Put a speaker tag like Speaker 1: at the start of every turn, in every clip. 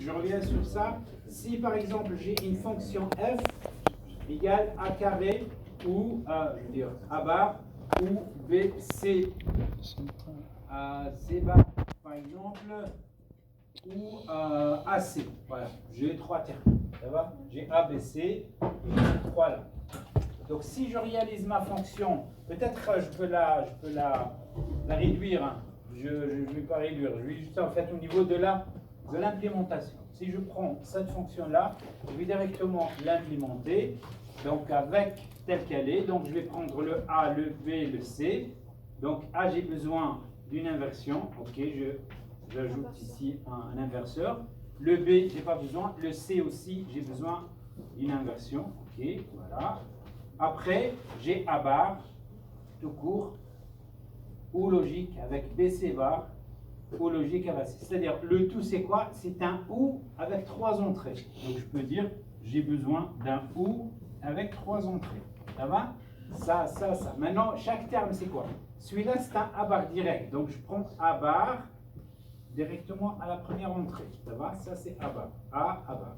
Speaker 1: Je reviens sur ça. Si par exemple j'ai une fonction f égale a carré ou je veux dire a bar ou bc c bar par exemple ou ac. Voilà, j'ai trois termes. Ça va? J'ai a, b, c et j'ai trois là. Donc si je réalise ma fonction, peut-être je peux la réduire. Hein. Je ne vais pas réduire, je vais juste en fait au niveau de l'implémentation. Si je prends cette fonction-là, je vais directement l'implémenter, donc avec telle qu'elle est. Donc je vais prendre le A, le B, le C. Donc A, j'ai besoin d'une inversion. Ok, j'ajoute ici un inverseur. Le B, je n'ai pas besoin. Le C aussi, j'ai besoin d'une inversion. Ok, voilà. Après, j'ai A bar, tout court, ou logique avec BC bar, ou logique avec C. C'est-à-dire, le tout, c'est quoi? C'est un OU avec trois entrées. Donc, je peux dire, j'ai besoin d'un OU avec trois entrées. Ça va? Ça. Maintenant, chaque terme, c'est quoi? Celui-là, c'est un A bar direct. Donc, je prends A bar directement à la première entrée. Ça va? Ça, c'est A bar. A bar.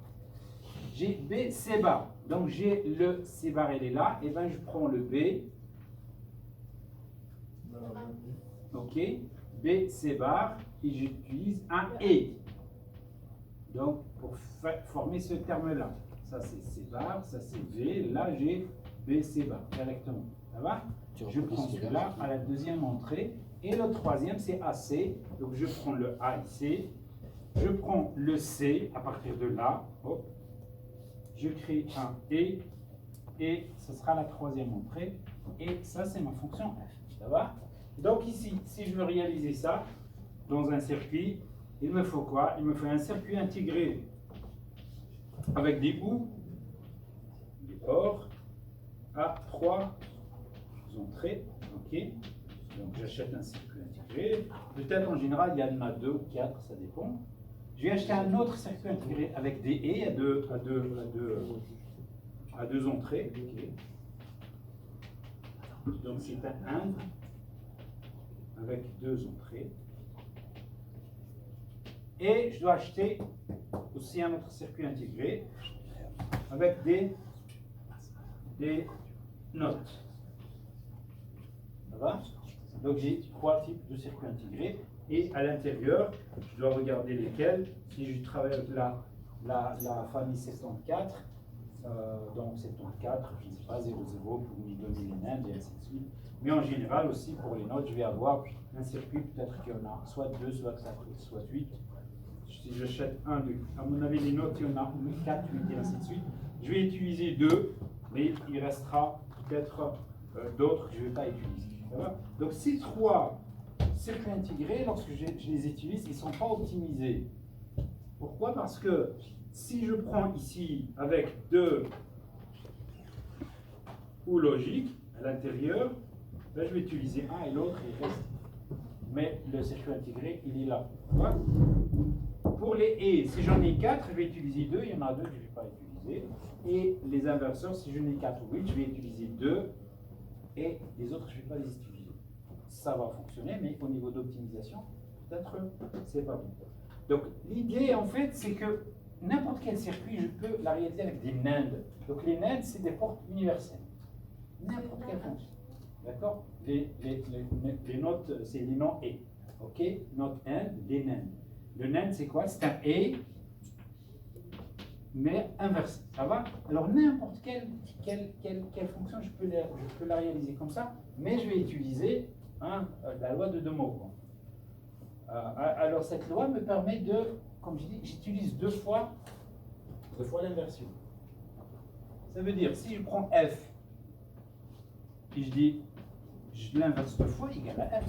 Speaker 1: J'ai B, C bar. Donc, j'ai le C bar, il est là. Et bien, je prends le B. OK. B, C bar. Et j'utilise un E. Donc, pour former ce terme-là. Ça, c'est C bar. Ça, c'est B. Là, j'ai B, C bar directement. Ça va? Je prends celui-là à la deuxième entrée. Et le troisième, c'est AC. Donc, je prends le A ici. Je prends le C à partir de là. Hop. Je crée un E, et ce sera la troisième entrée, et ça c'est ma fonction f. Ça va? Donc ici, si je veux réaliser ça dans un circuit, il me faut quoi? Il me faut un circuit intégré avec des OU, des OR, à trois entrées. Ok? Donc j'achète un circuit intégré. Peut-être en général il y en a deux ou quatre, ça dépend. Je vais acheter un autre circuit intégré avec des et à deux entrées. Okay. Donc c'est un AND avec deux entrées. Et je dois acheter aussi un autre circuit intégré avec des notes. Ça va? Donc j'ai trois types de circuits intégrés. Et à l'intérieur, je dois regarder lesquels. Si je travaille avec la famille 74, donc 74, je ne sais pas, 00 pour nous donner les NAND et ainsi de suite. Mais en général aussi pour les notes, je vais avoir un circuit, peut-être qu'il y en a soit 2, soit 4, soit 8. Si j'achète un, deux, à mon avis, les notes, il y en a 4, 8 et ainsi de suite. Je vais utiliser 2, mais il restera peut-être d'autres que je ne vais pas utiliser. Donc ces trois circuits intégrés, lorsque je les utilise, ils ne sont pas optimisés. Pourquoi? Parce que si je prends ici avec deux ou logiques à l'intérieur, là je vais utiliser un et l'autre il reste. Mais le circuit intégré, il est là. Pour les et, si j'en ai 4, je vais utiliser 2, il y en a 2 que je ne vais pas utiliser. Et les inverseurs, si j'en ai 4 ou 8, je vais utiliser 2 et les autres, je ne vais pas les utiliser. Ça va fonctionner, mais au niveau d'optimisation, peut-être c'est pas bon. Donc l'idée en fait, c'est que n'importe quel circuit, je peux la réaliser avec des NAND. Donc les NAND, c'est des portes universelles. N'importe quelle fonction. D'accord? Les notes, c'est les noms et. Ok? Note AND, les NAND. Le NAND, c'est quoi? C'est un et, mais inversé. Ça va? Alors n'importe quelle fonction, je peux la réaliser comme ça, mais je vais utiliser la loi de De Morgan. Alors cette loi me permet de, comme je dis, j'utilise deux fois l'inversion. Ça veut dire, si je prends f, et je dis, je l'inverse deux fois, égale à f.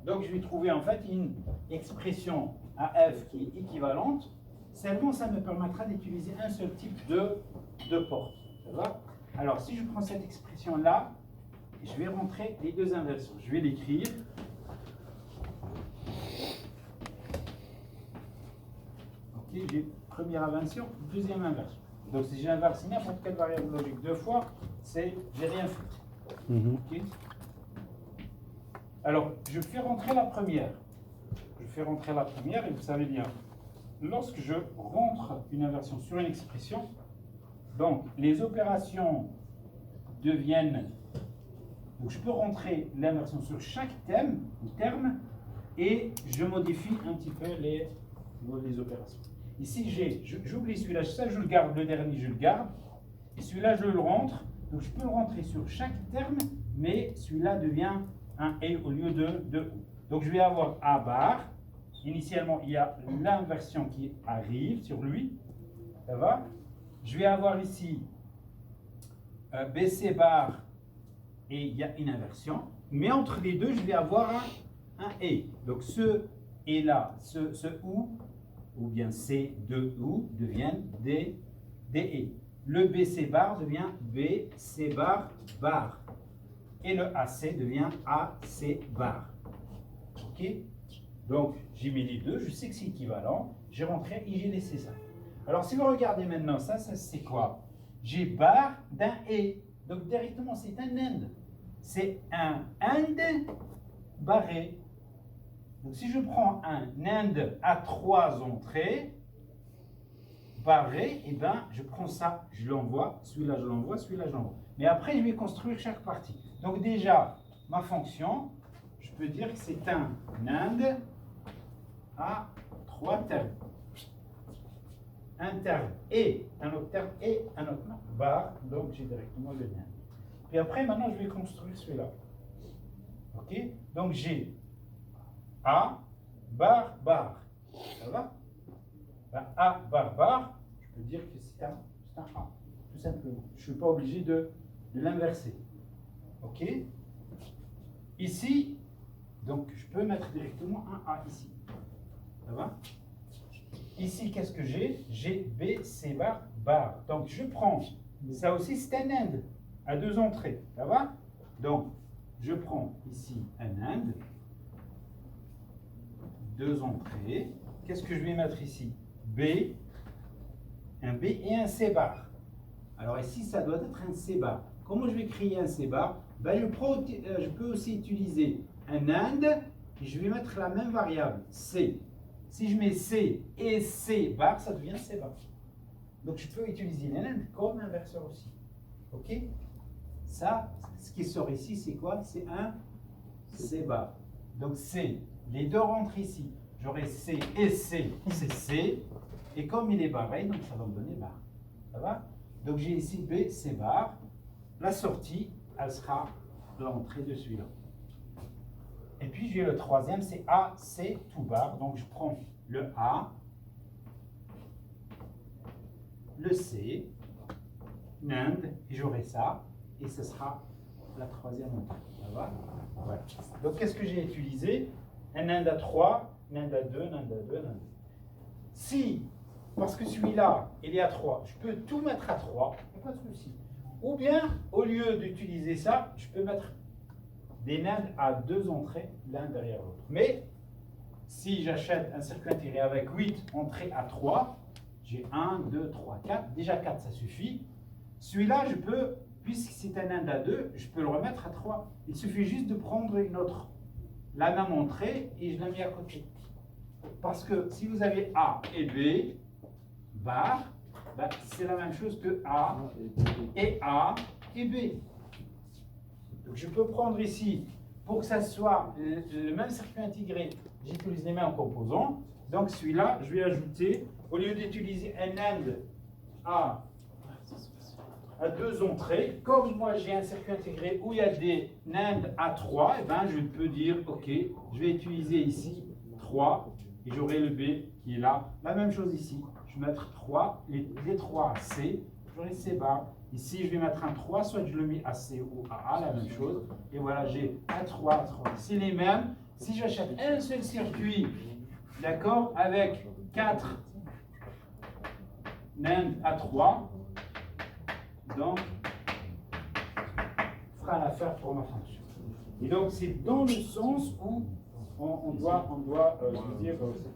Speaker 1: Donc je vais trouver en fait une expression à f qui est équivalente. Seulement, ça me permettra d'utiliser un seul type de porte. Ça va? Alors, si je prends cette expression-là, je vais rentrer les deux inversions. Je vais l'écrire. Ok, j'ai première inversion, deuxième inversion. Donc, si j'inverse n'importe quelle variable logique deux fois, j'ai rien fait. Okay. Alors, je fais rentrer la première. Et vous savez bien, lorsque je rentre une inversion sur une expression, donc les opérations deviennent... Donc je peux rentrer l'inversion sur chaque terme, et je modifie un petit peu les opérations. Ici, j'oublie celui-là, ça je le garde, le dernier je le garde, et celui-là je le rentre, donc je peux le rentrer sur chaque terme, mais celui-là devient un et au lieu de ou. Donc je vais avoir A bar, initialement il y a l'inversion qui arrive sur lui, ça va? Je vais avoir ici BC bar, et il y a une inversion, mais entre les deux je vais avoir un et. Donc ce et là, ce ou bien ces deux ou deviennent des et. Le BC bar devient BC bar bar. Et le AC devient AC bar. Ok? Donc j'ai mis les deux, je sais que c'est équivalent. J'ai rentré et j'ai laissé ça. Alors si vous regardez maintenant ça c'est quoi? J'ai bar d'un et. Donc directement c'est un and. C'est un and barré. Donc si je prends un and à 3 entrées, barré, et ben je prends ça, je l'envoie, celui-là je l'envoie, celui-là je l'envoie. Mais après je vais construire chaque partie. Donc déjà, ma fonction, je peux dire que c'est un and à 3 termes. Un terme et un autre terme et un autre bar, donc j'ai directement le and. Et après maintenant je vais construire celui-là. Ok? Donc j'ai A, bar, bar. Ça va? Ben, A, bar, bar, je peux dire que c'est un A, tout simplement. Je ne suis pas obligé de l'inverser. Ok? Ici, donc je peux mettre directement un A ici. Ça va? Ici, qu'est-ce que j'ai? J'ai B, C bar, bar. Donc je prends, ça aussi c'est un and, à 2 entrées. Ça va? Donc je prends ici un and, 2 entrées. Qu'est-ce que je vais mettre ici? B, un B et un C bar. Alors ici, ça doit être un C bar. Comment je vais créer un C bar? Ben, je peux aussi utiliser un AND et je vais mettre la même variable, C. Si je mets C et C bar, ça devient C bar. Donc je peux utiliser l'AND comme inverseur aussi. Ok? Ça, ce qui sort ici, c'est quoi? C'est un C bar. Donc C, les deux rentrent ici. J'aurai C et C, c'est C. Et comme il est barré, donc ça va me donner bar. Ça va? Donc j'ai ici B, C bar. La sortie, elle sera l'entrée de celui-là. Et puis j'ai le troisième, c'est A, C, tout bar. Donc je prends le A, le C, NAND, et j'aurai ça. Et ce sera la troisième entrée. Ça va? Voilà. Donc qu'est-ce que j'ai utilisé? Un NAND à 3, NAND à 2, NAND à 2, NAND à 2. Si, parce que celui-là, il est à 3, je peux tout mettre à 3, il n'y a pas de souci. Ou bien, au lieu d'utiliser ça, je peux mettre des NAND à 2 entrées, l'un derrière l'autre. Mais, si j'achète un circuit intégré avec 8 entrées à 3, j'ai 1, 2, 3, 4. Déjà 4, ça suffit. Celui-là, je peux, puisque c'est un NAND à 2, je peux le remettre à 3. Il suffit juste de prendre une autre, la même entrée, et je la mets à côté. Parce que si vous avez A et B, bar, ben, c'est la même chose que A et B. Donc je peux prendre ici, pour que ça soit le même circuit intégré, j'utilise les mêmes composants. Donc celui-là, je vais ajouter, au lieu d'utiliser un AND à 2 entrées, comme moi j'ai un circuit intégré où il y a des NAND à 3, et ben je peux dire, ok, je vais utiliser ici 3, et j'aurai le B qui est là. La même chose ici, je vais mettre 3, les 3 à C, j'aurai C bar. Ici, je vais mettre un 3, soit je le mets à C ou à A, la même chose. Et voilà, j'ai un 3, 3. C'est les mêmes. Si j'achète un seul circuit, d'accord, avec 4 NAND à 3, donc, fera l'affaire pour ma fonction. Et donc, c'est dans le sens où on doit je veux dire,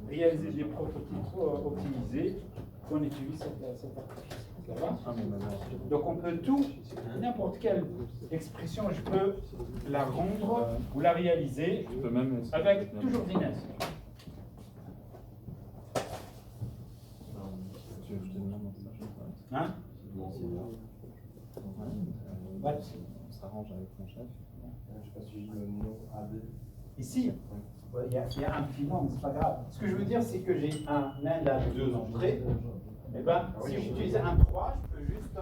Speaker 1: réaliser des prototypes optimisés qu'on utilise cette approche. Ça va? Donc on peut tout, n'importe quelle expression, je peux la rendre ou la réaliser avec toujours des NAND. Hein?
Speaker 2: Non, c'est bien.
Speaker 1: Ouais.
Speaker 2: On s'arrange avec mon chef. Je sais pas si je le nom AB.
Speaker 1: Ici, il y a un petit nombre, c'est pas grave. Ce que je veux dire, c'est que j'ai un Inde à 2 entrées. Eh bien, si j'utilise un 3, je peux juste.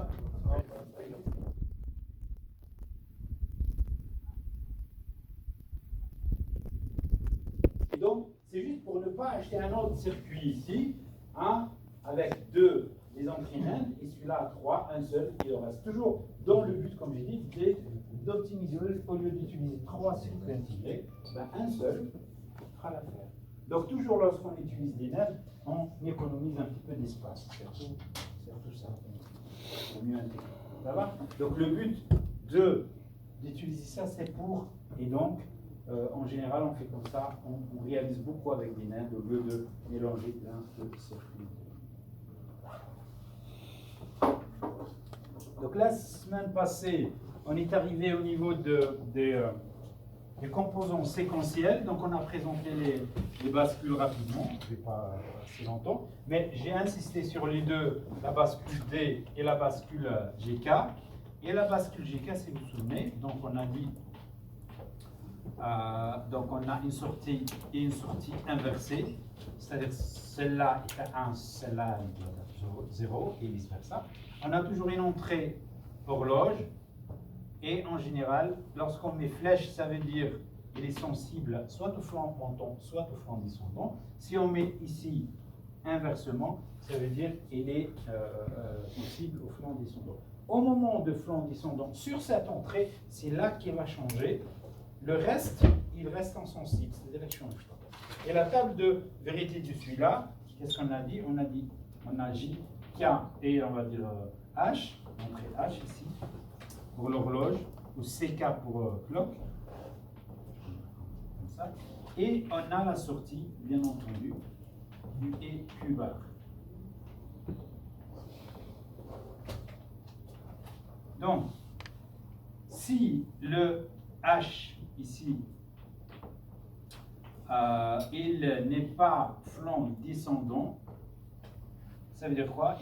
Speaker 1: Et donc, c'est juste pour ne pas acheter un autre circuit ici, hein, avec 2 des entrées Inde, et celui-là à 3, un seul, il reste toujours dans le but, comme j'ai dit, d'optimiser au lieu d'utiliser 3 circuits intégrés, ben un seul fera l'affaire. Donc toujours lorsqu'on utilise des NEM, on économise un petit peu d'espace. C'est surtout ça. C'est mieux intégrer. Ça va? Donc le but d'utiliser ça, c'est pour, et donc en général on fait comme ça, on réalise beaucoup avec des NEM au lieu de mélanger plein de circuits. Donc la semaine passée, on est arrivé au niveau des composants séquentiels. Donc on a présenté les bascules rapidement, je ne vais pas assez longtemps, mais j'ai insisté sur les deux, la bascule D et la bascule GK. Et la bascule GK, si vous vous souvenez, donc on a dit, donc on a une sortie et une sortie inversée, c'est-à-dire celle-là est à 1, celle-là est à 0 et vice-versa. On a toujours une entrée horloge. Et en général, lorsqu'on met flèche, ça veut dire qu'il est sensible soit au flanc montant, soit au flanc descendant. Si on met ici inversement, ça veut dire qu'il est sensible au flanc descendant. Au moment de flanc descendant, sur cette entrée, c'est là qu'il va changer. Le reste, il reste insensible, c'est-à-dire qu'il ne change pas. Et la table de vérité de celui-là, qu'est-ce qu'on a dit? On a J, K et on va dire H, entrée H ici, pour l'horloge, ou CK pour clock, comme ça. Et on a la sortie, bien entendu, du et Q bar. Donc, si le H ici, il n'est pas flanc descendant, ça veut dire quoi?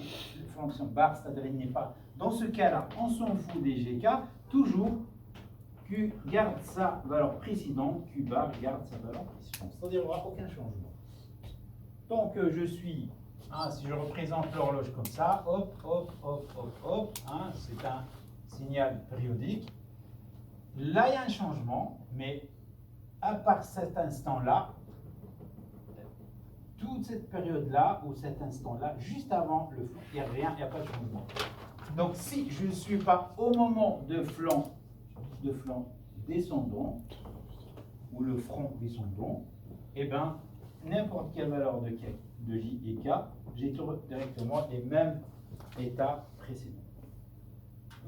Speaker 1: Fonction bar, c'est-à-dire il n'est pas. Dans ce cas-là, on s'en fout des GK, toujours Q garde sa valeur précédente, Q bar garde sa valeur précédente. C'est-à-dire qu'il n'y aura aucun changement. Tant que je suis, si je représente l'horloge comme ça, hop, hop, hop, hop, hop, c'est un signal périodique. Là, il y a un changement, mais à part cet instant-là, toute cette période-là, ou cet instant-là, juste avant le flanc, il n'y a rien, il n'y a pas de changement. Donc, si je ne suis pas au moment de flanc descendant, ou le front descendant, eh bien, n'importe quelle valeur de J et K, j'ai directement les mêmes états précédents.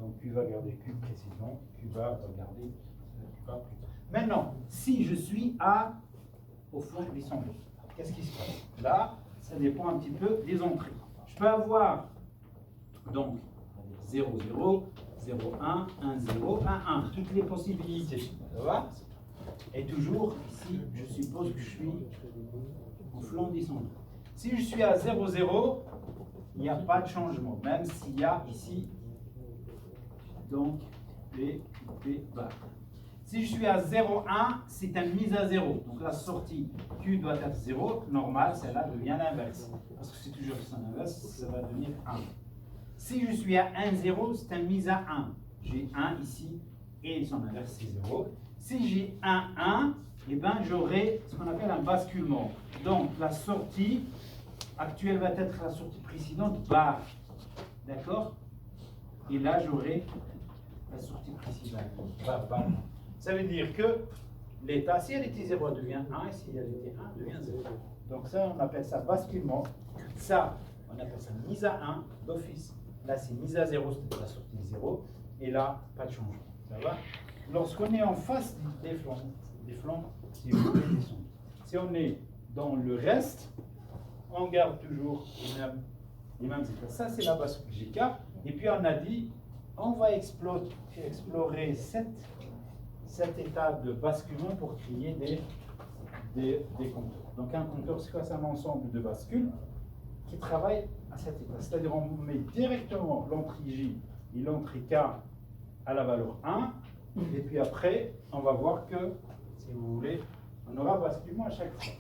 Speaker 1: Donc, Q va garder Q précédent, Q va garder Q bar précédent. Maintenant, si je suis au flanc descendant, qu'est-ce qui se passe? Là, ça dépend un petit peu des entrées. Je peux avoir, donc, 0, 0, 0, 1, 1, 0, 1, 1. Toutes les possibilités. Ça va? Et toujours, ici, je suppose que je suis au flanc descendant. Si je suis à 0, 0, il n'y a pas de changement, même s'il y a ici, donc, P bar. Si je suis à 0,1, c'est une mise à 0. Donc la sortie Q doit être 0. Normal, celle-là devient l'inverse. Parce que c'est toujours son inverse, ça va devenir 1. Si je suis à 1,0, c'est une mise à 1. J'ai 1 ici et son inverse c'est 0. Si j'ai 1,1, eh ben, j'aurai ce qu'on appelle un basculement. Donc la sortie actuelle va être la sortie précédente bar. D'accord? Et là, j'aurai la sortie précédente bar, bar. Ça veut dire que l'état, si elle était 0, elle devient 1, et si elle était 1, elle devient 0. Donc ça, on appelle ça basculement. Ça, on appelle ça mise à 1 d'office. Là, c'est mise à 0, c'est la sortie 0. Et là, pas de changement. Ça va? Lorsqu'on est en face des flancs, c'est le descendre. Si on est dans le reste, on garde toujours les mêmes états. Ça, c'est la bascule GK. Et puis, on a dit, on va explorer cet état de basculement pour créer des compteurs. Donc un compteur, c'est quoi? C'est un ensemble de bascules qui travaille à cet état. C'est-à-dire on met directement l'entrée J et l'entrée K à la valeur 1, et puis après, on va voir que, si vous voulez, on aura basculement à chaque fois.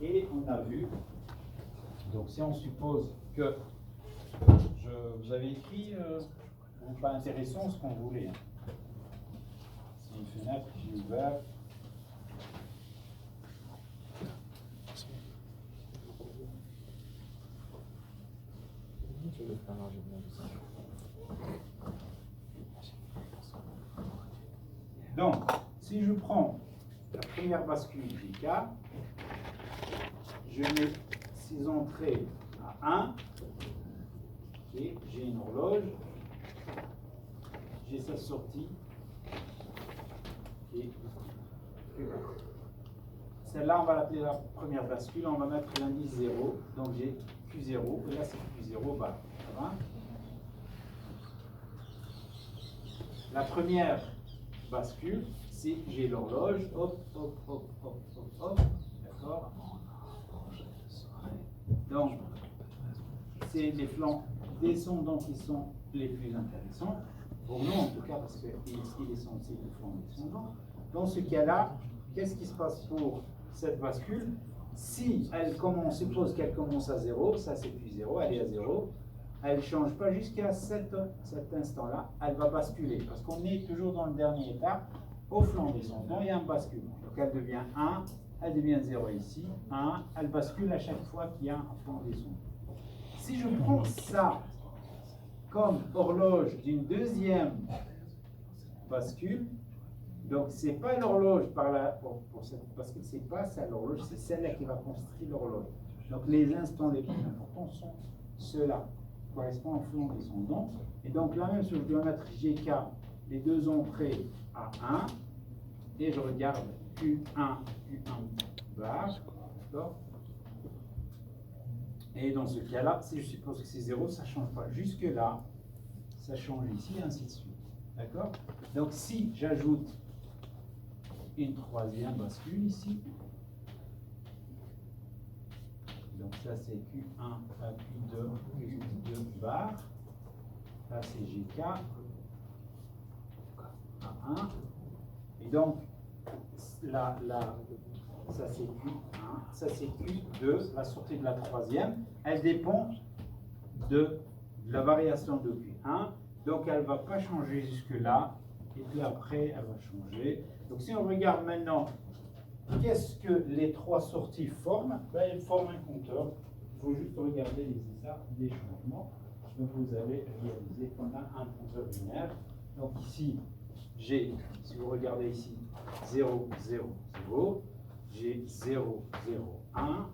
Speaker 1: Et on a vu, donc si on suppose que vous avez écrit, pas intéressant ce qu'on voulait. Hein. C'est une fenêtre qui est ouverte. Donc, si je prends la première bascule JK, je mets 6 entrées à 1, et j'ai une horloge, j'ai sa sortie, et celle-là, on va l'appeler la première bascule, on va mettre l'indice 0, donc j'ai Q0, et là c'est Q0 bas. Ça va? La première bascule, si j'ai l'horloge, hop, hop, hop, hop, hop, hop, d'accord? Donc, c'est les flancs descendants qui sont les plus intéressants, pour nous en tout cas, parce qu'il est sensible aux flancs descendants. Dans ce cas-là, qu'est-ce qui se passe pour cette bascule? Si elle commence, suppose qu'elle commence à 0, ça c'est plus 0, elle est à 0, elle ne change pas jusqu'à cet instant-là, elle va basculer, parce qu'on est toujours dans le dernier état, au flanc descendant, il y a un basculement. Donc elle devient 1, elle devient 0 ici, 1, elle bascule à chaque fois qu'il y a un flanc descendant. Si je prends ça comme horloge d'une deuxième bascule, donc c'est pas l'horloge pour cette bascule, c'est pas ça l'horloge, c'est celle-là qui va construire l'horloge. Donc les instants les plus importants sont ceux-là, correspondent au flanc descendant. Et donc la même chose, je dois mettre GK, les deux entrées à 1, et je regarde Q1 bar, d'accord? Et dans ce cas-là, si je suppose que c'est 0, ça ne change pas. Jusque-là, ça change ici, et ainsi de suite. D'accord? Donc si j'ajoute une troisième bascule ici, donc ça c'est Q1 à Q2 bar, là c'est GK à 1, et donc là ça c'est Q1, ça c'est Q2, la sortie de la troisième, elle dépend de la variation de Q1, donc elle ne va pas changer jusque-là, et puis après elle va changer. Donc si on regarde maintenant, qu'est-ce que les trois sorties forment? Ben, elles forment un compteur. Il faut juste regarder les états des changements. Donc vous allez réaliser qu'on a un compteur binaire. Donc ici, j'ai, si vous regardez ici, 0, 0, 0. J'ai 0, 0, 1.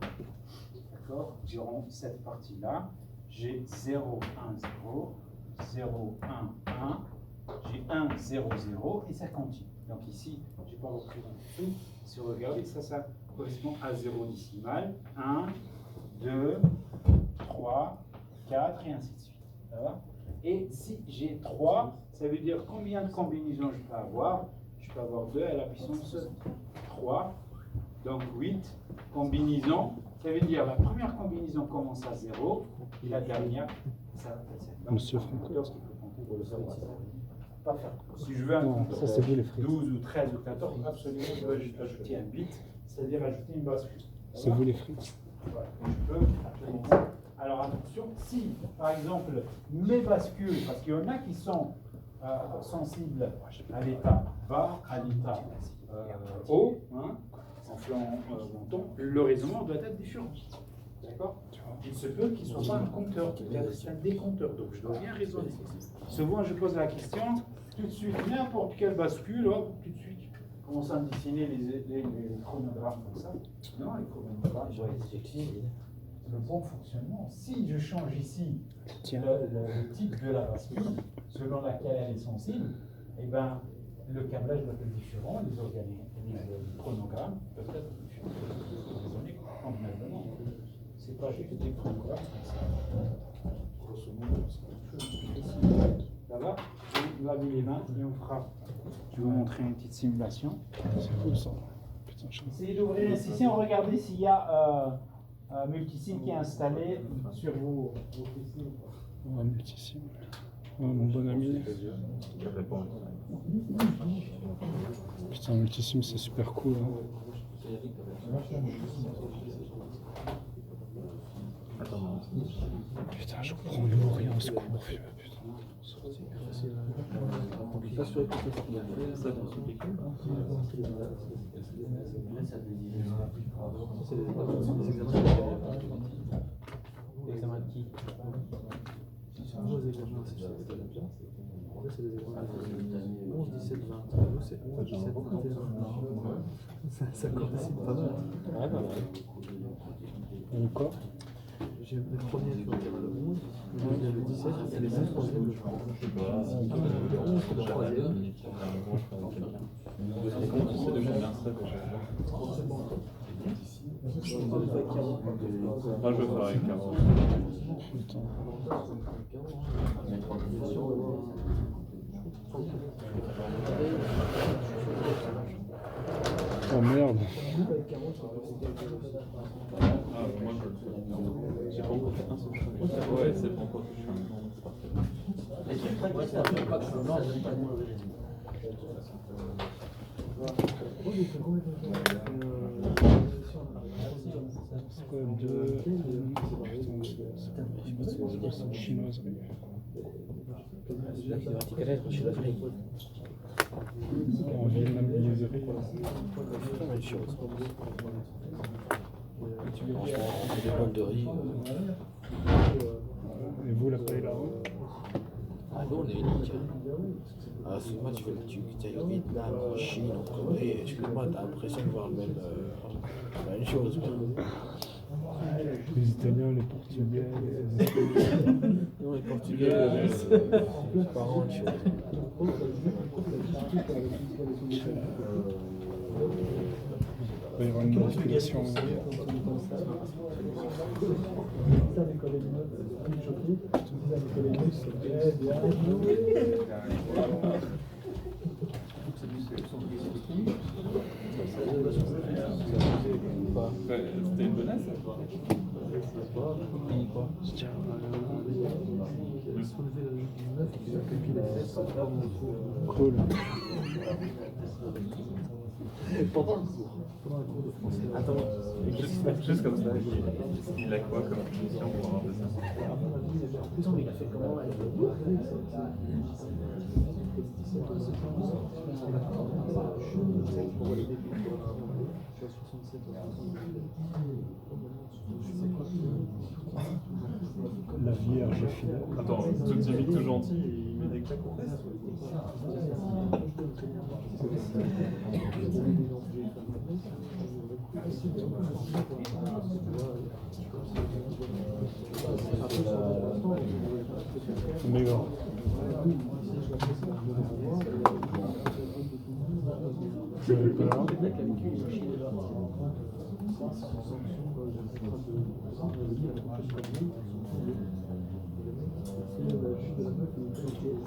Speaker 1: D'accord? Durant cette partie-là, j'ai 0, 1, 0, 0, 1, 1. J'ai 1, 0, 0 et ça continue. Donc ici, je n'ai pas représenté tout. Si vous regardez, ça correspond à 0 décimal. 1, 2, 3, 4 et ainsi de suite. Ça va? Et si j'ai 3, ça veut dire combien de combinaisons je peux avoir? Je peux avoir 2 à la puissance 3. Donc 8 combinaisons. Ça veut dire la première combinaison commence à 0 et la dernière, ça va être 7.
Speaker 3: Monsieur Franco.
Speaker 1: Pas faire. Si je veux un compteur
Speaker 3: ça, c'est vous, les frites.
Speaker 1: 12 ou 13 ou 14, absolument, je dois juste ajouter un bit, c'est-à-dire ajouter une bascule.
Speaker 3: C'est vous les frites.
Speaker 1: Voilà. Je peux absolument ça. Alors attention, si par exemple mes bascules, parce qu'il y en a qui sont sensibles à l'état bas, à l'état haut, hein, en flanc montant, le raisonnement doit être différent. D'accord? Il se peut qu'il ne soit pas un compteur, peut-être c'est un décompteur, donc je dois bien raisonner. Souvent je pose la question, tout de suite, n'importe quelle bascule, hop, tout de suite, commence à me dessiner les chronogrammes comme ça. Non, les chronogrammes doivent être le bon fonctionnement. Si je change ici le type de la bascule, selon laquelle elle est sensible, eh ben, le câblage doit être différent, les chronogrammes peuvent être différents. Raisonner convenablement. C'est pas juste des chronogrammes comme ça. Grosso modo, c'est ça va? Je lave les mains et on fera. Je vais vous montrer une petite simulation.
Speaker 3: C'est cool ça. Putain,
Speaker 1: Essayez d'ouvrir ici. Si on regarde s'il y a multisim qui est installé sur vos PC.
Speaker 3: Ouais, multisim. Ouais, mon bon ami. Putain, multisim, c'est super cool. Hein. Putain, je comprends rien au secours. Putain.
Speaker 2: Examen de qui? C'est un nouveau examen, c'est ça. En fait, c'est des examens de 11, 17, 20. Nous, c'est 11, 17, 21. Ça coïncide pas mal.
Speaker 3: Ouais, bah ouais. Quoi?
Speaker 2: J'ai le premier qui va dire le 11, le deuxième le 17, et les 9 troisième le 30. Le 11, c'est le troisième.
Speaker 4: C'est 2027 déjà. Moi je veux faire avec 40.
Speaker 3: Putain. Oh merde.
Speaker 4: Ah, moi j'ai pas encore fait un seul choix. Ouais, c'est pas encore fait. C'est parfait.
Speaker 3: C'est quoi 2 Putain, c'est chinoise. En vietnamiserie.
Speaker 5: Des boîtes de riz.
Speaker 3: Et vous, la paille là?
Speaker 5: Ah nous on est unique. Ah, souvent tu ailles au Vietnam, en Chine, en Corée, excuse-moi, t'as l'impression de voir la même chose.
Speaker 3: Les Italiens, les Portugais, les Espagnols.
Speaker 5: Non, les Portugais, c'est pas grand chose.
Speaker 3: Il va y avoir une manipulation.
Speaker 4: C'était une menace?
Speaker 3: Cool.
Speaker 2: Pendant le cours. Pendant le cours de français. Attends,
Speaker 4: Juste comme ça, il a quoi comme punition pour avoir fait ça?
Speaker 2: En plus, mais il a fait comment avec pour les débuts, je suis à 67
Speaker 3: La Vierge fidèle.
Speaker 4: Attends, tout timide, tout gentil, il met des claques aux fesses.
Speaker 3: Mais bon. Vous avez pas là?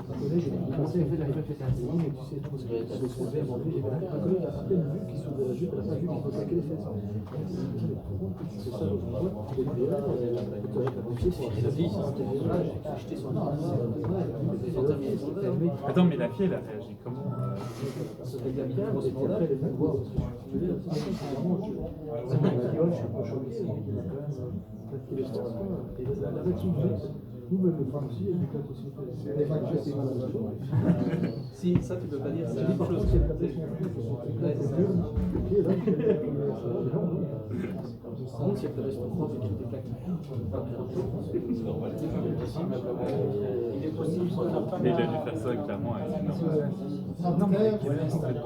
Speaker 2: Un collègue, il a commencé à faire la répétition, mais tu sais, parce que j'avais soulevé avant lui, un collègue a à peine vu qu'il soulevait la jupe, elle n'a pas vu qu'il faut claquer les fesses. C'est ça, donc, il est là,
Speaker 4: Attends, mais la fille, elle a réagi comment?
Speaker 2: c'était bien, et puis après, elle est venue voir, parce que je veux dire, c'est vraiment, c'est moi qui rigole, je suis un peu choqué, mais il a quand même, parce qu'il est sur et la réaction que j'ai, nous, même le frein aussi, elle éclate aussi.
Speaker 6: Si, ça tu peux pas dire, c'est
Speaker 2: J'ai
Speaker 6: la
Speaker 2: dit
Speaker 6: même
Speaker 2: par contre,
Speaker 6: chose.
Speaker 2: c'est la pression. Ok, là, je vais
Speaker 6: Par contre, si elle te reste prof et qu'elle te claque, c'est normal. Il est possible qu'on n'a pas
Speaker 4: Mais il a dû faire ça clairement avec une norme.
Speaker 1: Non, mais
Speaker 4: Pour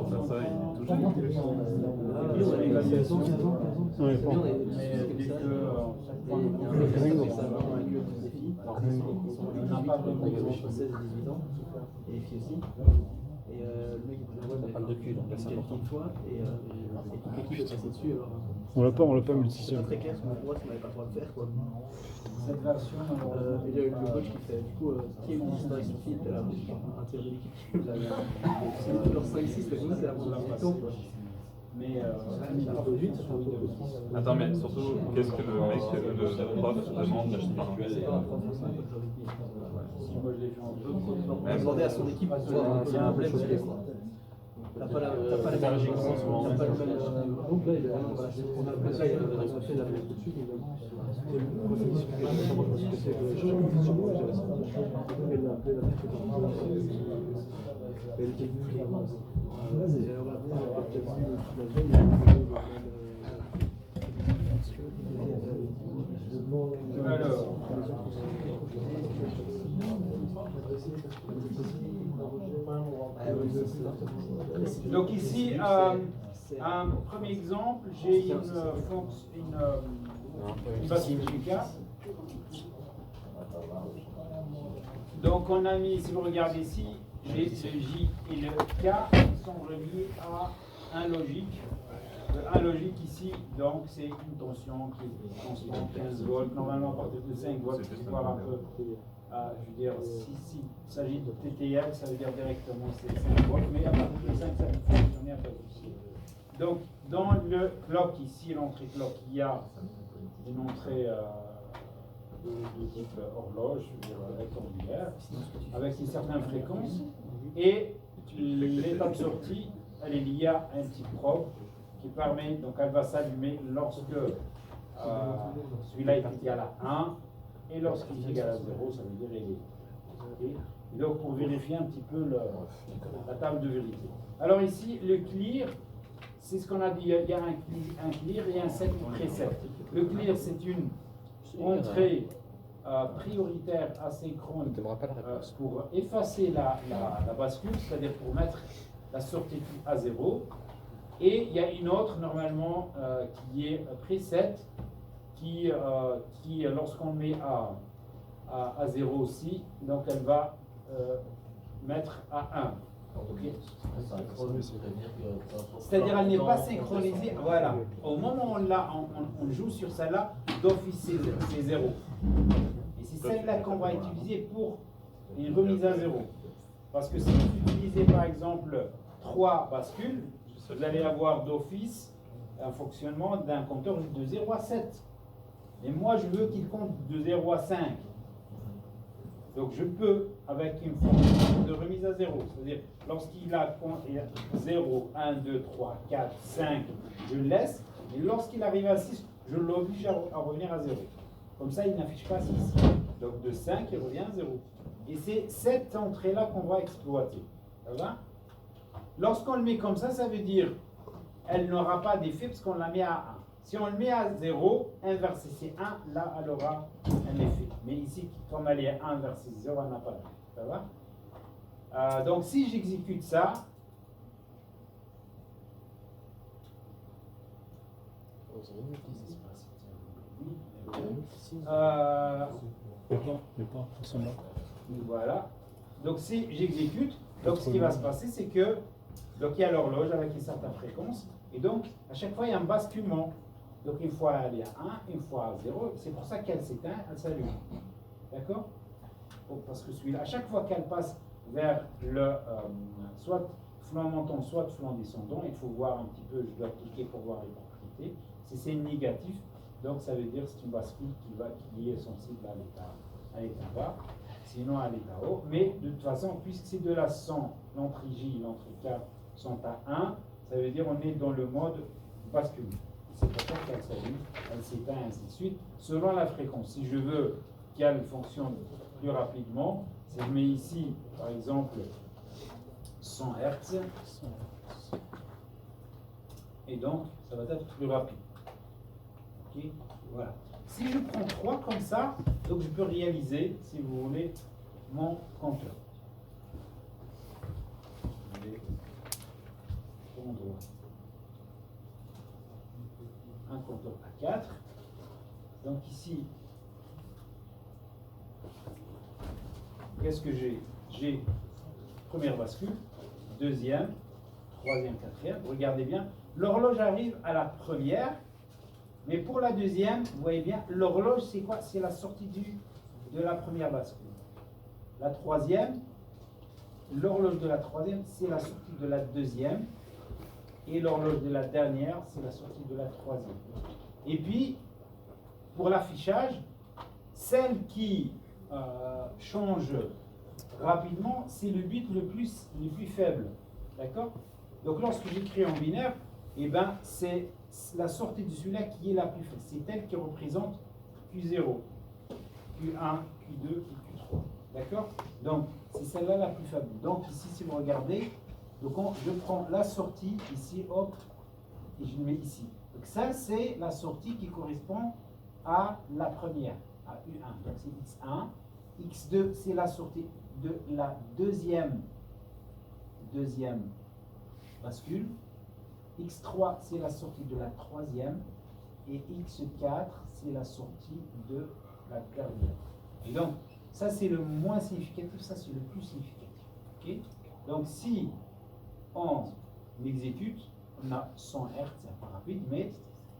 Speaker 4: faire ça, il est tout jeune.
Speaker 2: il a 16 ans, 15 ans.
Speaker 3: Ouais, bon.
Speaker 6: Et les filles aussi. Et le mec il dit
Speaker 5: Parle de cul, donc là c'est important.
Speaker 6: une fois et toute l'équipe est passée dessus. Alors,
Speaker 3: On l'a pas
Speaker 6: c'est
Speaker 3: multisim.
Speaker 6: pas très clair parce que pour moi ça n'avait pas le droit de faire quoi.
Speaker 1: cette version,
Speaker 6: Et le coach qui fait du coup qui est une histoire avec son fils, t'es là, un tiers de l'équipe qui nous a c'est leurs 5-6, c'est avant la 18 ans quoi.
Speaker 1: Mais
Speaker 4: Attends, mais surtout, qu'est-ce que le mec, le prof demande d'acheter par
Speaker 6: Moi, je l'ai fait en deux.
Speaker 4: Même
Speaker 6: Demander à son équipe, il y a un blême. T'as pas la même
Speaker 4: Énergie qu'on se vend.
Speaker 6: t'as pas le même.
Speaker 2: Donc là, on a fait la même tout de suite, évidemment. Moi, je me suis fait moi, je me suis fait avec les gens, j'avais ça. Elle l'a appelé, elle était venue.
Speaker 1: donc ici, un premier exemple, j'ai une base multiplicable. Donc on a mis, si vous regardez ici, le J et le K sont reliés à un logique. Un logique ici, donc c'est une tension qui est constante, 15 volts. Normalement, à partir de 5 volts, il faut voir un peu. Je veux dire, si il s'agit de TTL, ça veut dire directement c'est 5 volts, mais à partir de 5, ça peut fonctionner un peu aussi. Donc, dans le clock, ici, l'entrée clock, il y a une entrée de type horloge, je veux dire rectangulaire, avec une certaine fréquence, et l'étape sortie, elle est liée à un type probe qui permet, donc elle va s'allumer lorsque celui-là est égal à 1, et lorsqu'il est égal à 0, ça veut dire il est. Et donc pour vérifier un petit peu la table de vérité. Alors ici, le clear, c'est ce qu'on a dit, il y a un clear et un set preset. Le clear, c'est une entrée prioritaire asynchrone pour effacer la bascule, c'est-à-dire pour mettre la sortie à 0. Et il y a une autre, normalement, qui est preset, qui lorsqu'on met à 0 aussi, donc elle va mettre à 1. Okay. C'est-à-dire elle n'est pas synchronisée. Voilà. Au moment où on joue sur celle-là, d'office c'est 0. Et c'est celle-là qu'on va utiliser pour une remise à 0. Parce que si vous utilisez par exemple 3 bascules, vous allez avoir d'office un fonctionnement d'un compteur de 0 à 7. Mais moi, je veux qu'il compte de 0 à 5. Donc, je peux, avec une fonction de remise à 0, c'est-à-dire, lorsqu'il a 0, 1, 2, 3, 4, 5, je le laisse. Et lorsqu'il arrive à 6, je l'oblige à revenir à 0. Comme ça, il n'affiche pas 6. Donc, de 5, il revient à 0. Et c'est cette entrée-là qu'on va exploiter. Ça va? Lorsqu'on le met comme ça veut dire elle n'aura pas d'effet parce qu'on la met à 1. Si on le met à 0, 1 versus 1, là, elle aura un effet. Mais ici, comme elle est à 1 versus 0, elle n'a pas d'effet. Ça va? Donc, si j'exécute ça, voilà. Donc, si j'exécute, donc ce qui va se passer, c'est que donc il y a l'horloge avec une certaine fréquence, et donc à chaque fois il y a un basculement. Donc une fois elle est à 1, une fois à 0, c'est pour ça qu'elle s'éteint, elle s'allume. D'accord? Parce que celui-là, à chaque fois qu'elle passe vers le soit flanc montant, soit flanc descendant, il faut voir un petit peu, je dois cliquer pour voir les propriétés. Si c'est négatif, donc ça veut dire que c'est une bascule qui est sensible à l'état bas. Sinon à l'état haut, mais de toute façon, puisque ces deux-là sont, l'entrée J et l'entrée K sont à 1, ça veut dire qu'on est dans le mode bascule. C'est pour ça qu'elle s'allume, elle s'éteint, ainsi de suite, selon la fréquence. Si je veux qu'elle fonctionne plus rapidement, si je mets ici, par exemple, 100 Hz, et donc, ça va être plus rapide. Ok, voilà. Si je prends 3 comme ça, donc je peux réaliser, si vous voulez, mon compteur. Je vais prendre un compteur à 4. Donc ici, qu'est-ce que j'ai? J'ai première bascule, deuxième, troisième, quatrième. Regardez bien, l'horloge arrive à la première. Mais pour la deuxième, vous voyez bien, l'horloge, c'est quoi? C'est la sortie de la première bascule. La troisième, l'horloge de la troisième, c'est la sortie de la deuxième. et l'horloge de la dernière, c'est la sortie de la troisième. Et puis, pour l'affichage, celle qui change rapidement, c'est le bit le plus faible. D'accord? Donc lorsque j'écris en binaire, eh ben, c'est la sortie de celui-là qui est la plus faible. C'est elle qui représente Q0, Q1, Q2 et Q3. D'accord? Donc c'est celle-là la plus faible. Donc ici, si vous regardez, donc je prends la sortie ici, hop, et je le mets ici. Donc ça, c'est la sortie qui correspond à la première, à U1. Donc c'est X1. X2, c'est la sortie de la deuxième bascule. X3, c'est la sortie de la troisième. Et X4, c'est la sortie de la dernière. Et donc, ça c'est le moins significatif, ça c'est le plus significatif. Okay? Donc, si on exécute, on a 100 Hz, c'est pas rapide, mais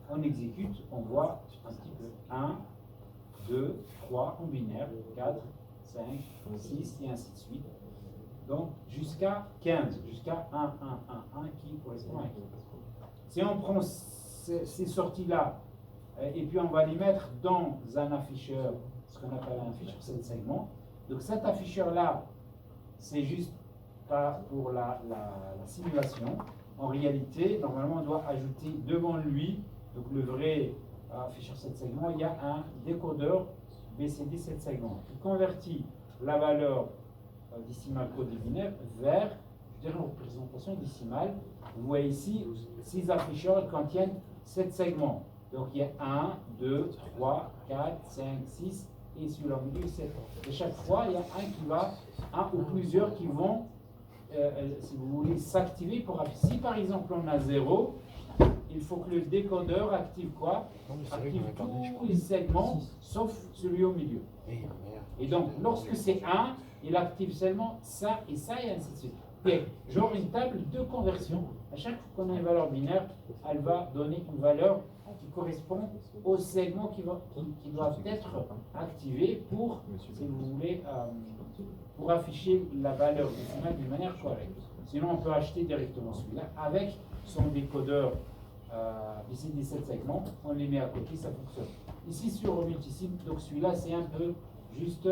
Speaker 1: on exécute, on voit un petit peu 1, 2, 3 en binaire, 4, 5, 6 et ainsi de suite. Donc jusqu'à 15, jusqu'à 1, 1, 1, 1 qui correspond à 15. Si on prend ces sorties-là et puis on va les mettre dans un afficheur, ce qu'on appelle un afficheur 7 segments. Donc cet afficheur-là, c'est juste pour la simulation. En réalité, normalement, on doit ajouter devant lui, donc le vrai afficheur 7 segments, il y a un décodeur BCD 7 segments qui convertit la valeur décimale codée binaire vers une représentation décimale. Vous voyez ici, ces afficheurs contiennent 7 segments. Donc il y a 1, 2, 3, 4, 5, 6 et sur le milieu 7. Et chaque fois, il y a un ou plusieurs qui vont, si vous voulez, s'activer pour afficher. Si par exemple on a 0, il faut que le décodeur active quoi? Active tous les segments sauf celui au milieu. Et donc lorsque c'est 1, il active seulement ça et ainsi de suite. Et genre une table de conversion. À chaque fois qu'on a une valeur binaire, elle va donner une valeur qui correspond aux segments qui doivent être activés pour, si vous voulez, pour afficher la valeur décimale d'une manière correcte. Sinon, on peut acheter directement celui-là avec son décodeur BCD 7 segments. On les met à côté, ça fonctionne. Ici sur Multisim, donc celui-là, c'est un peu juste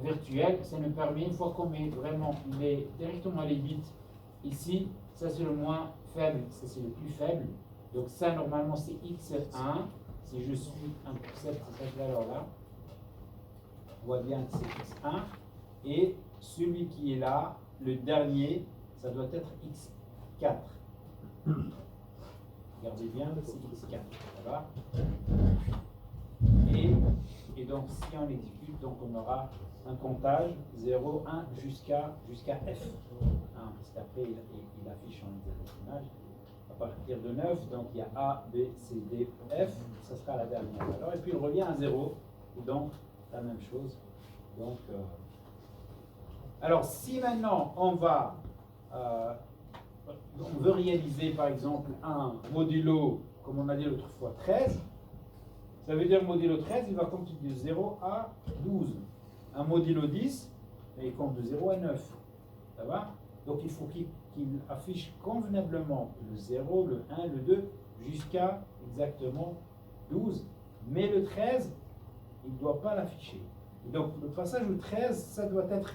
Speaker 1: virtuel. Ça nous permet, une fois qu'on met vraiment directement les bits ici, ça c'est le moins faible, ça c'est le plus faible. Donc ça normalement c'est X1, si je suis un pour cette valeur-là, on voit bien que c'est X1, et celui qui est là, le dernier, ça doit être X4. Regardez bien, c'est X4, ça va? Et donc si on exécute, donc on aura un comptage 0, 1 jusqu'à F. Parce qu'après il affiche en décimage. À partir de 9, donc il y a A, B, C, D, F, ça sera la dernière valeur. Et puis il revient à 0, donc la même chose. Donc, alors si maintenant on veut réaliser par exemple un modulo, comme on a dit l'autre fois, 13, ça veut dire modulo 13, il va compter de 0 à 12. Un modulo 10, il compte de 0 à 9. Ça va? Donc il faut qu'il affiche convenablement le 0, le 1, le 2, jusqu'à exactement 12. Mais le 13, il ne doit pas l'afficher. Donc le passage au 13, ça doit être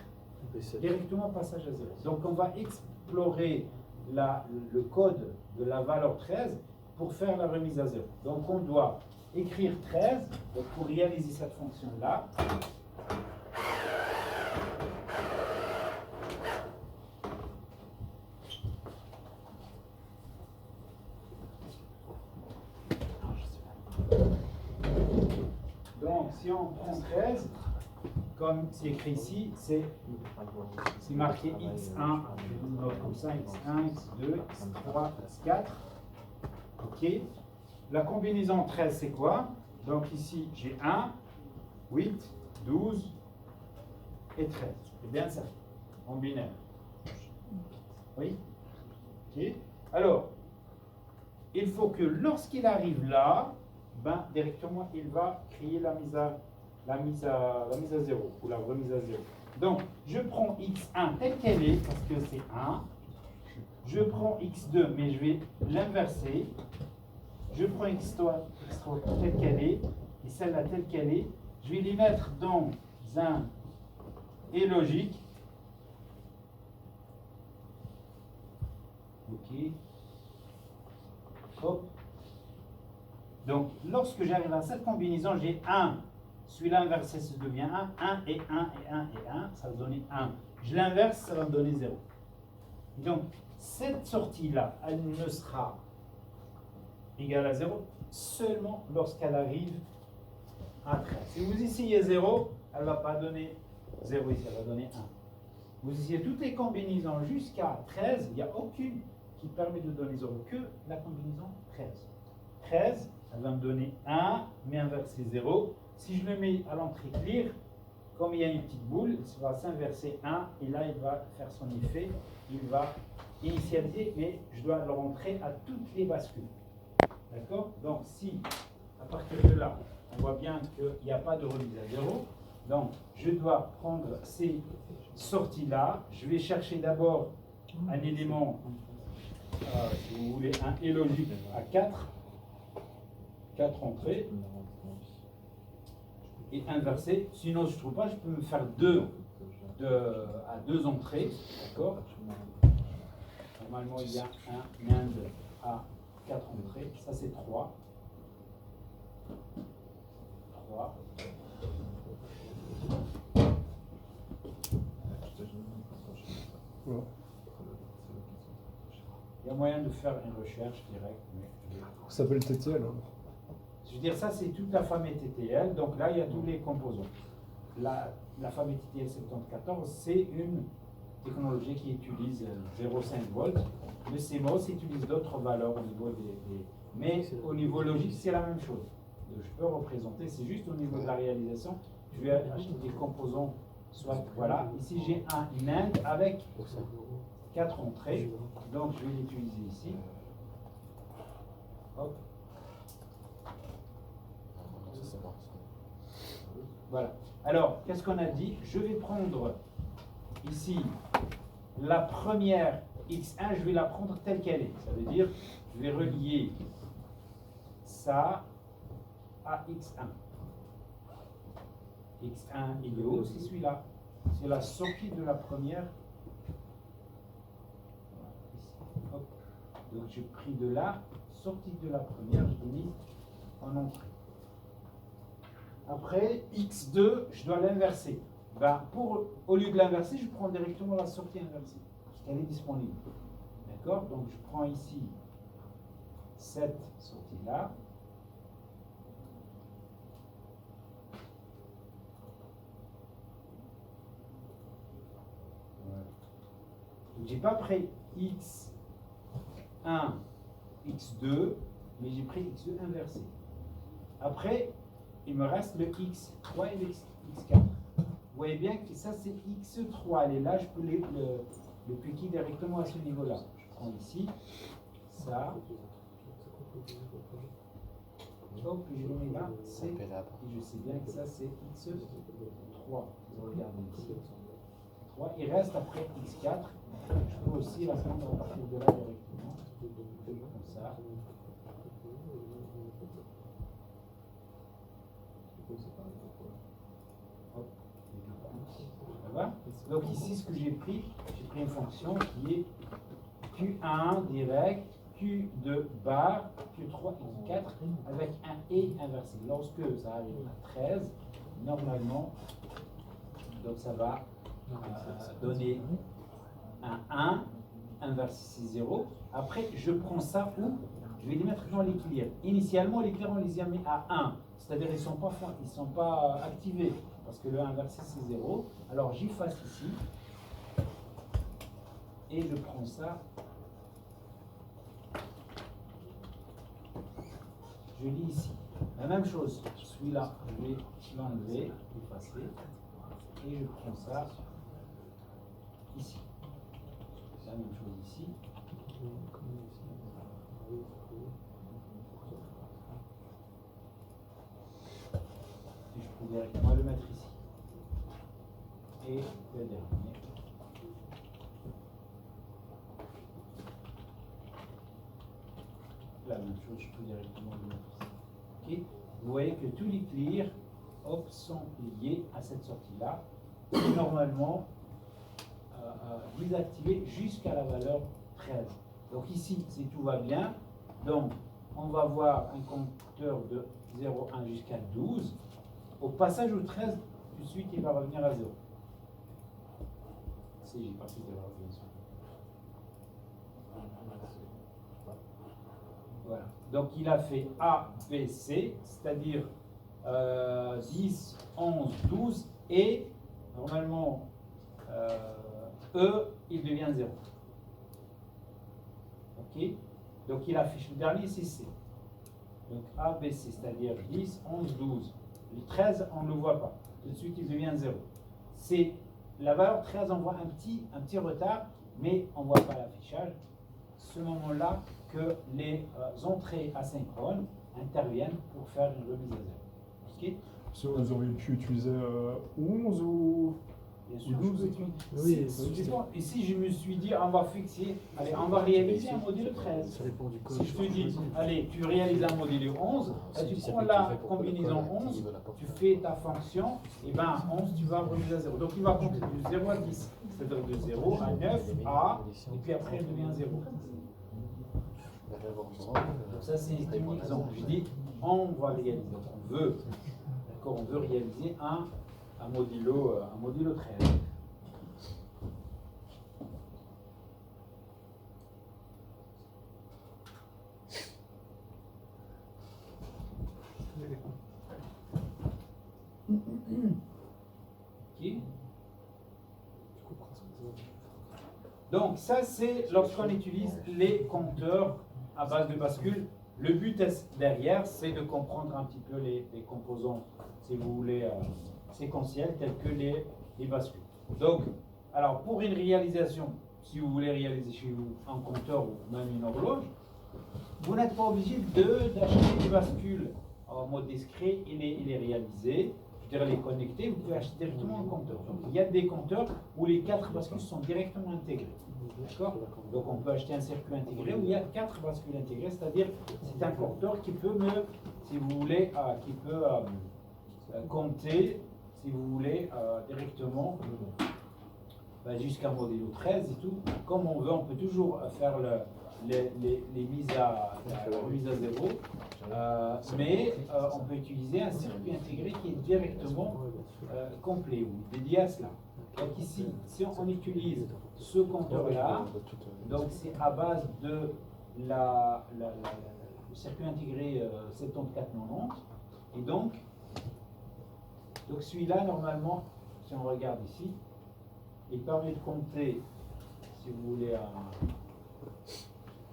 Speaker 1: directement passage à 0. Donc on va explorer le code de la valeur 13 pour faire la remise à 0. Donc on doit écrire 13 donc pour réaliser cette fonction-là. Donc, si on prend 13, comme c'est écrit ici, c'est marqué X1, comme ça, X1, X2, X3, X4. OK. La combinaison 13, c'est quoi? Donc ici, j'ai 1, 8, 12 et 13. C'est bien ça, en binaire. Oui? OK. Alors, il faut que lorsqu'il arrive là, ben, directement, il va créer la mise à 0, ou la remise à 0. Donc, je prends X1 telle qu'elle est, parce que c'est 1. Je prends x2, mais je vais l'inverser. Je prends x3 telle qu'elle est, et celle-là telle qu'elle est. Je vais les mettre dans un et logique. Ok. Hop. Donc, lorsque j'arrive à cette combinaison, j'ai 1. Celui-là inversé, ça devient 1. 1 et 1 et 1 et 1, ça va donner 1. Je l'inverse, ça va me donner 0. Donc, cette sortie-là, elle ne sera égale à 0 seulement lorsqu'elle arrive à 13. Si vous essayez 0, elle ne va pas donner 0 ici, elle va donner 1. Vous essayez toutes les combinaisons jusqu'à 13, il n'y a aucune qui permet de donner 0, que la combinaison 13. 13, elle va me donner 1, mais inverser 0. Si je le mets à l'entrée clear, comme il y a une petite boule, il va s'inverser 1, et là il va faire son effet, il va initialiser, mais je dois le rentrer à toutes les bascules. D'accord? Donc si, à partir de là, on voit bien qu'il n'y a pas de remise à 0, donc je dois prendre ces sorties-là, je vais chercher d'abord un élément, si vous voulez, un et logique à 4 entrées, et inverser. Sinon, je ne trouve pas, je peux me faire à 2 entrées. D'accord? Normalement, il y a un Inde à 4 entrées. Ça, c'est 3. 3. Il y a moyen de faire une recherche directe.
Speaker 3: Ça s'appelle TTL. Alors.
Speaker 1: Je veux dire, ça c'est toute la famille TTL, donc là il y a tous les composants. La famille TTL 74, c'est une technologie qui utilise 0,5 volts. Le CMOS utilise d'autres valeurs au niveau des. Mais au niveau logique, c'est la même chose. Je peux représenter, c'est juste au niveau de la réalisation. Je vais acheter des composants, soit voilà. Ici j'ai un NAND avec 4 entrées, donc je vais l'utiliser ici. Hop. Voilà. Alors, qu'est-ce qu'on a dit? Je vais prendre ici la première X1, je vais la prendre telle qu'elle est. Ça veut dire, je vais relier ça à X1. X1, il est où? C'est celui-là. C'est la sortie de la première. Ici. Hop. Donc, j'ai pris de là, sortie de la première, je l'ai mis en entrée. Après, X2, je dois l'inverser. Ben, au lieu de l'inverser, je prends directement la sortie inversée, parce qu'elle est disponible. D'accord? Donc, je prends ici cette sortie-là. Voilà. Je n'ai pas pris X1, X2, mais j'ai pris X2 inversé. Après, il me reste le X3 et le X4. Vous voyez bien que ça c'est X3. Et là, je peux le piquer directement à ce niveau-là. Je prends ici, ça. Hop, je le mets là. Et je sais bien que ça c'est X3. Vous regardez ici. 3. Il reste après X4. Je peux aussi la prendre à partir de là directement. Comme ça. Donc ici, ce que j'ai pris une fonction qui est Q1 direct, Q2 bar, Q3 et Q4 avec un et inversé. Lorsque ça arrive à 13, normalement, donc ça va donner un 1 inversé 0. Après, je prends ça où? Je vais les mettre dans l'équilibre. Initialement, les clés, on les a mis à 1. C'est-à-dire qu'ils ne sont pas activés. Parce que le inversé c'est 0. Alors j'efface ici. Et je prends ça. Je lis ici. La même chose. Celui-là, je vais l'enlever, effacer. Et je prends ça ici. La même chose ici. Et je peux directement le mettre ici. Et le dernier. je peux directement le mettre ici. Ok. Vous voyez que tous les clears sont liés à cette sortie-là. Et normalement, désactiver jusqu'à la valeur 13. Donc ici, si tout va bien, donc on va voir un compteur de 0,1 jusqu'à 12. Au passage au 13, tout de suite, il va revenir à 0. Si j'ai pas fait d'erreur, bien sûr. Voilà. Donc il a fait A, B, C, c'est-à-dire 10, 11, 12 et normalement E, il devient 0. Ok. Donc il affiche le dernier, c'est C. Donc A, B, C, c'est-à-dire 10, 11, 12. Le 13, on ne le voit pas. Tout de suite, il devient 0. C'est la valeur 13, on voit un petit retard, mais on ne voit pas l'affichage. Ce moment-là que les entrées asynchrones interviennent pour faire une remise à 0. Ok.
Speaker 3: Si vous auriez pu utiliser 11 ou
Speaker 1: Bien sûr,
Speaker 3: 12
Speaker 1: ici, je me suis dit, on va fixer, allez, on va réaliser un module 13.
Speaker 2: Ça dépend du code.
Speaker 1: Si je te dis, allez, tu réalises un module 11, là, tu prends la combinaison 11, tu fais ta fonction, et bien 11, tu vas remise à 0. Donc il va compter de 0 à 10, c'est-à-dire de 0 à 9, à, et puis après, il devient 0. Donc ça, c'est un exemple. Je dis, on va réaliser, donc on veut, d'accord, on veut réaliser un modulo 13. Ok. Donc ça c'est lorsqu'on utilise les compteurs à base de bascule. Le but derrière c'est de comprendre un petit peu les composants, si vous voulez, séquentiels tels que les bascules. Donc, alors pour une réalisation, si vous voulez réaliser chez vous un compteur ou même une horloge, vous n'êtes pas obligé d'acheter des bascules en mode discret, il est réalisé. Je dirais les connecter, vous pouvez acheter directement un compteur. Donc, il y a des compteurs où les 4 bascules sont directement intégrées. D'accord. Donc on peut acheter un circuit intégré où il y a 4 bascules intégrées, c'est-à-dire c'est un compteur qui peut si vous voulez, qui peut compter, si vous voulez, directement jusqu'à modèle 13 et tout. Comme on veut, on peut toujours faire les mises la remise à 0, mais on peut utiliser un circuit intégré qui est directement complet ou dédié à cela. Donc ici, si on utilise ce compteur-là, donc c'est à base de le circuit intégré 7490, et donc celui-là, normalement, si on regarde ici, il permet de compter, si vous voulez,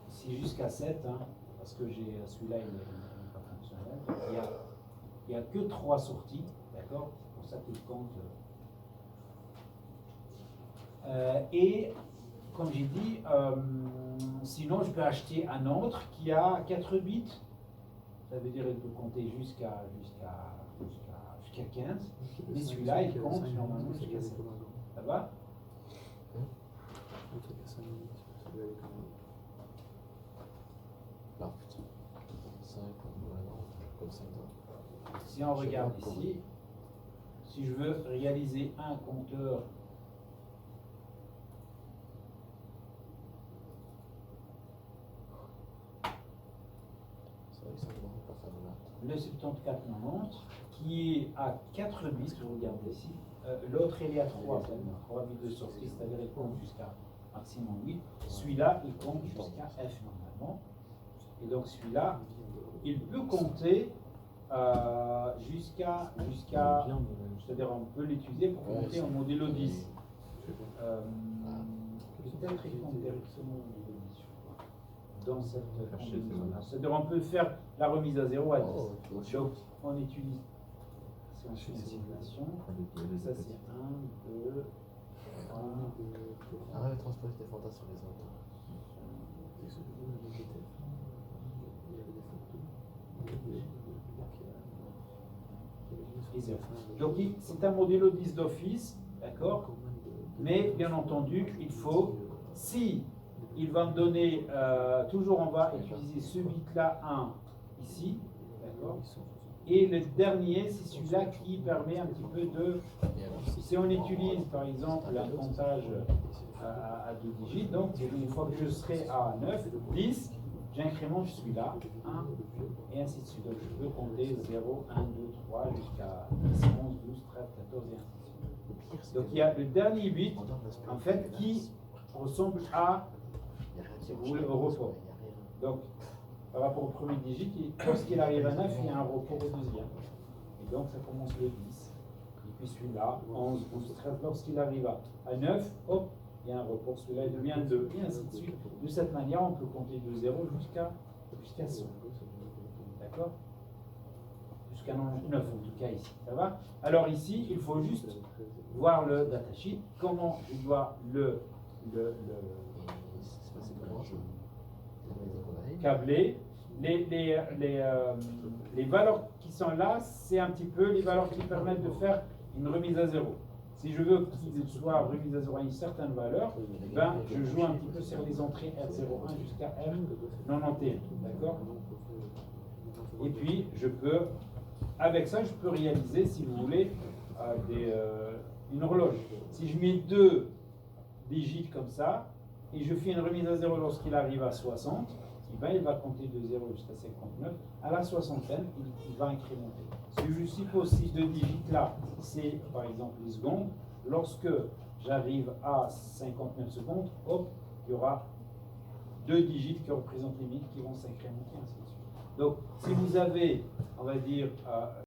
Speaker 1: ici jusqu'à 7, hein, parce que celui-là, il n'est pas fonctionnel. Donc, il n'y a que 3 sorties, d'accord? C'est pour ça qu'il compte. Et comme j'ai dit, sinon je peux acheter un autre qui a 4 bits. Ça veut dire qu'il peut compter jusqu'à 15. Mais celui-là, il compte normalement jusqu'à 7. Ça va? Si on regarde ici, si je veux réaliser un compteur le 7490 qui est à 4 bits, vous regardez ici, l'autre il est à 3 bits de sortie, c'est-à-dire il compte jusqu'à maximum 8. Celui-là il compte jusqu'à F normalement. Et donc celui-là, il peut compter jusqu'à, c'est-à-dire on peut l'utiliser pour compter en modèle 10. Peut-être qu'il compte directement au modèle 10, je crois, dans cette combinaison-là. C'est-à-dire on peut faire la remise à 0 à 10. Donc on utilise, si on fait une simulation, ça c'est 1, 2, 3.
Speaker 5: Arrête de transposer tes fantasmes sur les autres.
Speaker 1: Donc c'est un modèle 10 d'office, d'accord? Mais bien entendu, il faut, si il va me donner, toujours on va utiliser ce bit-là 1 ici, d'accord? Et le dernier, c'est celui-là qui permet un petit peu de, si on utilise par exemple un comptage à 2 digits, donc une fois que je serai à 9, 10, j'incrémente celui-là, 1, et ainsi de suite. Donc je peux compter 0, 1, 2, 3, jusqu'à 10, 11, 12, 13, 14, et ainsi de suite. Donc il y a le dernier bit, en fait, qui ressemble à, si vous voulez, au report. Donc, par rapport au premier digit, lorsqu'il arrive à 9, il y a un report au deuxième. Et donc ça commence le 10. Et puis celui-là, 11, 12, 13, lorsqu'il arrive à 9, hop, il y a un report, celui-là il devient 2, et ainsi de suite. De cette manière, on peut compter de 0 jusqu'à 100. D'accord? Jusqu'à 9 en tout cas ici. Ça va? Alors ici, il faut juste voir le datasheet, comment je dois le câbler. Les valeurs qui sont là, c'est un petit peu les valeurs qui permettent de faire une remise à 0. Si je veux qu'il soit remis à 0 à une certaine valeur, ben, je joue un petit peu sur les entrées R01 jusqu'à R91. D'accord? Et puis, je peux, avec ça, je peux réaliser, si vous voulez, une horloge. Si je mets 2 digits comme ça, et je fais une remise à 0 lorsqu'il arrive à 60, eh ben, il va compter de 0 jusqu'à 59. À la soixantaine, il va incrémenter. Si je suppose ces 2 digits-là, c'est par exemple les secondes, lorsque j'arrive à 59 secondes, hop, il y aura 2 digits qui représentent les bits qui vont s'incrémenter, ainsi de suite. Donc, si vous avez, on va dire,